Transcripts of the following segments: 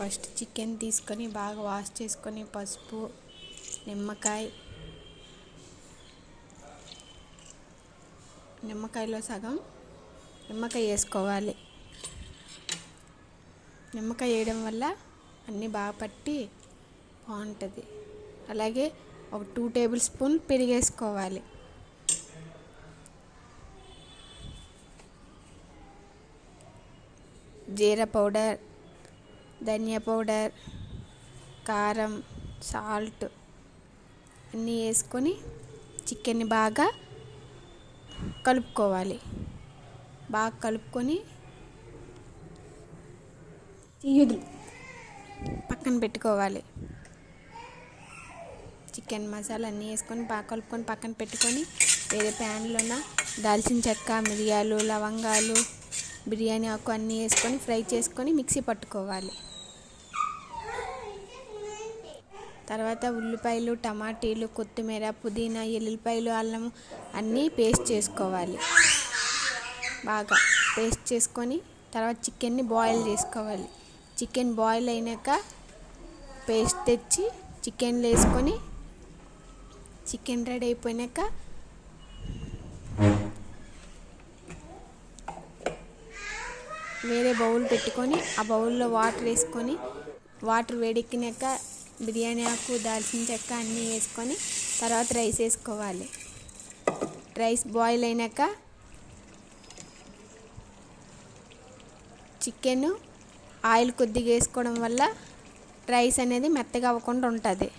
First chicken తీసుకొని బాగా wash చేసుకొని పసుపు, నిమ్మకాయలో సగం నిమ్మకాయ వేసుకోవాలి. నిమ్మకాయ వేయడం వల్ల అన్నీ బాగా పట్టి బాగుంటుంది. అలాగే ఒక 2 టేబుల్ స్పూన్ పెరిగేసుకోవాలి. జీరా పౌడర్, ధనియా పౌడర్, కారం, సాల్ట్ అన్నీ వేసుకొని చికెన్ని బాగా కలుపుకోవాలి. బాగా కలుపుకొని పక్కన పెట్టుకోవాలి. చికెన్ మసాలా అన్నీ వేసుకొని బాగా కలుపుకొని పక్కన పెట్టుకొని వేరే ప్యాన్లోన దాల్చిన చెక్క, మిరియాలు, లవంగాలు, బిర్యానీ ఆకు అన్నీ వేసుకొని ఫ్రై చేసుకొని మిక్సీ పట్టుకోవాలి. తర్వాత ఉల్లిపాయలు, టమాటీలు, కొత్తిమీర, పుదీనా, ఎల్లుల్లిపాయలు, అల్లం అన్నీ పేస్ట్ చేసుకోవాలి. బాగా పేస్ట్ చేసుకొని తర్వాత చికెన్ని బాయిల్ చేసుకోవాలి. చికెన్ బాయిల్ అయినాక పేస్ట్ తెచ్చి చికెన్లో వేసుకొని చికెన్ రెడీ అయిపోయినాక వేరే బౌల్ పెట్టుకొని ఆ బౌల్లో వాటర్ వేసుకొని వాటర్ వేడెక్కినాక బిర్యానీ ఆకు, దాల్చిన చెక్క అన్నీ వేసుకొని తర్వాత రైస్ వేసుకోవాలి. రైస్ బాయిల్ అయినాక చికెన్ ఆయిల్ కొద్దిగా వేసుకోవడం వల్ల రైస్ అనేది మెత్తగా అవ్వకుండా ఉంటుంది.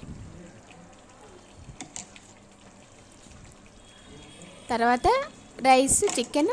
తర్వాత రైస్ చికెన్